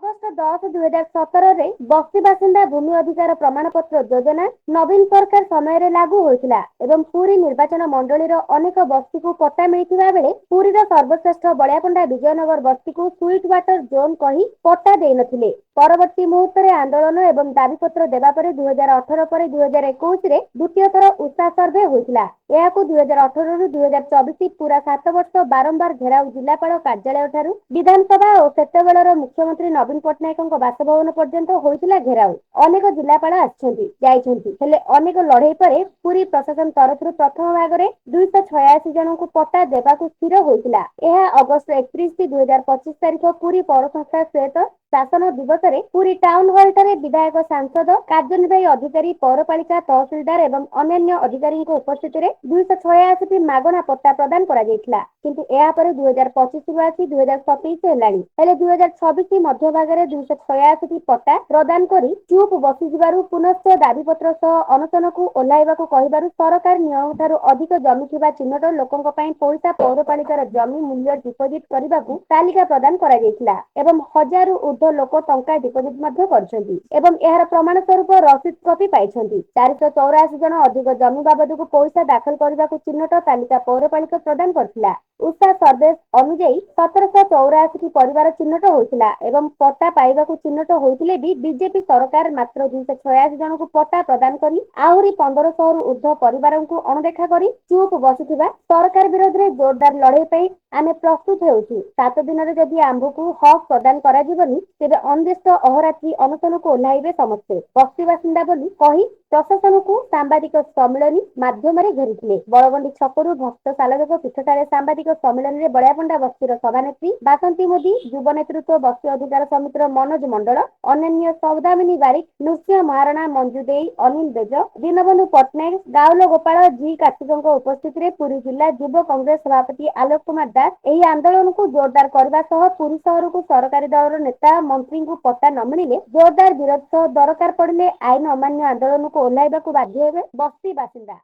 August 10, 2017ରେ ବସ୍ତି ବାସିନ୍ଦା ଭୂମି ଅଧିକାର ପ୍ରମାଣପତ୍ର ଯୋଜନା ନବୀନ ସରକାର ସମୟରେ ଲାଗୁ ହୋଇଥିଲା ଏବଂ ପୁରୀ ନିର୍ବାଚନ ମଣ୍ଡଳୀର ଅନେକ ବସ୍ତିକୁ ପଟ୍ଟା ମିଳିଥିବା ବେଳେ ପୁରୀର ସର୍ବଶ୍ରେଷ୍ଠ ବଳିଆପଣ୍ଡା ବିଜୟନଗର ବସ୍ତିକୁ ସୁଇଟ୍ ୱାଟର ଜୋନ୍ କହି ପଟ୍ଟା ଦେଇନଥିଲେ। ପରବର୍ତ୍ତୀ ମୁହୂର୍ତ୍ତରେ ଆନ୍ଦୋଳନ ଏବଂ ଦାବିପତ୍ର ଦେବା ପରେ 2018 ପରେ 2021ରେ ଦ୍ୱିତୀୟ ଥର ଉଷା ସର୍ଭେ ହୋଇଥିଲା। ଏହାକୁ 2018ରୁ 2024 ପୁରା 7 ବର୍ଷ ବାରମ୍ବାର ଘେରାଉ ଜିଲ୍ଲାପାଳ କାର୍ଯ୍ୟାଳୟଠାରୁ ବିଧାନସଭା ଓ ସେତେବେଳର ମୁଖ୍ୟମନ୍ତ୍ରୀ ନବୀନ ପଟ୍ଟନାୟକଙ୍କ ବାସଭବନ ପର୍ଯ୍ୟନ୍ତ ହୋଇଥିଲା ଘେରାଉ। ଅନେକ ଜିଲ୍ଲାପାଳ ଆସିଛନ୍ତି ଯାଇଛନ୍ତି, ହେଲେ ଅନେକ ଲଢେଇ ପରେ ପୁରୀ ପ୍ରଶାସନ ତରଫରୁ ପ୍ରଥମ ଭାଗରେ 286 ଜଣଙ୍କୁ ପଟ୍ଟା ଦେବାକୁ ସ୍ଥିର ହୋଇଥିଲା। ଏହା ଅଗଷ୍ଟ 31, 2025 ତାରିଖ ପୁରୀ ପୌର ସଂସ୍ଥା ସହିତ ଶାସନ ଦିବସରେ ପୁରୀ ଟାଉନ ହଲଠାରେ ବିଧାୟକ, ସାଂସଦ, କାର୍ଯ୍ୟନିର୍ବାହୀ ଅଧିକାରୀ, ପୌରପାଳିକା ତହସିଲଦାର ଏବଂ ଅନ୍ୟାନ୍ୟ ଅଧିକାରୀଙ୍କ ଉପସ୍ଥିତିରେ 286ଟି ମାଗଣା ପଟ୍ଟା ପ୍ରଦାନ କରାଯାଇଥିଲା। କିନ୍ତୁ ଏହାପରେ 2025ରୁ ଆସି 2027 ହେଲାଣି, ହେଲେ 2026 ମଧ୍ୟଭାଗରେ 286ଟି ପଟ୍ଟା ପ୍ରଦାନ କରି ଚୁପ୍ ବସିଯିବାରୁ ପୁନଶ୍ଚ ଦାବିପତ୍ର ସହ ଅନଶନକୁ ଓହ୍ଲାଇବାକୁ କହିବାରୁ ସରକାର ନିୟମଠାରୁ ଅଧିକ ଜମି ଥିବା ଚିହ୍ନଟ ଲୋକଙ୍କ ପାଇଁ ପଇସା ପୌରପାଳିକାର ଜମି ମୂଲ୍ୟ ଡିପୋଜିଟ୍ କରିବାକୁ ତାଲିକା ପ୍ରଦାନ କରାଯାଇଥିଲା ଏବଂ 1000ରୁ ଉର୍ଦ୍ଧ୍ୱ ଲୋକ ଟଙ୍କା ଡିପୋଜିଟ୍ ମଧ୍ୟ କରିଛନ୍ତି ଏବଂ ଏହାର ପ୍ରମାଣ ସ୍ୱରୂପ ରସିଦ କପି ପାଇଛନ୍ତି। 484 ଜଣ ଅଧିକ ଜମି ବାବଦକୁ ପଇସା ଦାଖଲ କରିବାକୁ ଚିହ୍ନଟ ତାଲିକା ପୌରପାଳିକା ପ୍ରଦାନ କରିଥିଲା। ଉଷା ସର୍ଭେ ଅନୁଯାୟୀ 1784ଟି ପରିବାର ଚିହ୍ନଟ ହୋଇଥିଲା ଏବଂ ପଟ୍ଟା ପାଇବାକୁ ଚିହ୍ନଟ ହୋଇଥିଲେ ବି ବିଜେପି ସରକାର ମାତ୍ର 286 ଜଣଙ୍କୁ ପଟ୍ଟା ପ୍ରଦାନ କରି ଆହୁରି 1500ରୁ ଉର୍ଦ୍ଧ୍ୱ ପରିବାରଙ୍କୁ ଅଣଦେଖା କରି ଚୁପ୍ ବସିଥିବା ସରକାର ବିରୋଧରେ ଜୋରଦାର ଲଢେଇ ପାଇଁ ଆମେ ପ୍ରସ୍ତୁତ ହେଉଛୁ। 7 ଦିନରେ ଯଦି ଆମ୍ଭକୁ ହକ୍ ପ୍ରଦାନ କରାଯିବନି ତେବେ ଅନିର୍ଦ୍ଦିଷ୍ଟ ଅହରାତ୍ରି ଅନଶନକୁ ଓହ୍ଲାଇବେ ସମସ୍ତେ, ବସ୍ତି ବାସିନ୍ଦା ବୋଲି କହି ପ୍ରଶାସନକୁ ସାମ୍ବାଦିକ ସମ୍ମିଳନୀ ମାଧ୍ୟମରେ ଘେରିଥିଲେ। ବଳଗଣ୍ଡି ଛକରୁ ଭକ୍ତ ସାଲବେଗ ପୀଠଠାରେ ସାମ୍ବାଦିକ ସମ୍ମିଳନୀରେ ବଳିଆପଣ୍ଡା ବସ୍ତିର ସଭାନେତ୍ରୀ ବାସନ୍ତୀ ମୋଦି, ଯୁବ ନେତୃତ୍ୱ ବସ୍ତି ଅଧିକାର ସମିତିର ମନୋଜ ମଣ୍ଡଳ, ଅନ୍ୟାନ୍ୟ ସୌଦାମିନୀ ବାରିକ, ନୃସିଂହ ମହାରଣା, ମଞ୍ଜୁ ଦେଇ, ଅନିଲ ବେଜ, ଦୀନବନ୍ଧୁ ପଟ୍ଟନାୟକ, ଗାଉଲ ଗୋପାଳ, ଜି କାର୍ତ୍ତିକଙ୍କ ଉପସ୍ଥିତିରେ ପୁରୀ ଜିଲ୍ଲା ଯୁବ କଂଗ୍ରେସ ସଭାପତି ଆଲୋକ କୁମାର ଦାସ ଏହି ଆନ୍ଦୋଳନକୁ ଜୋରଦାର କରିବା ସହ ପୁରୀ ସହରକୁ ସରକାରୀ ଦଳର ନେତା ମନ୍ତ୍ରୀଙ୍କୁ ପଟ୍ଟା ନ ମିଳିଲେ ଜୋରଦାର ବିରୋଧ ସହ ଦରକାର ପଡ଼ିଲେ ଆଇନ ଅମାନ୍ୟ ଆନ୍ଦୋଳନକୁ ଓହ୍ଲାଇବାକୁ ବାଧ୍ୟ ହେବେ ବସ୍ତି ବାସିନ୍ଦା।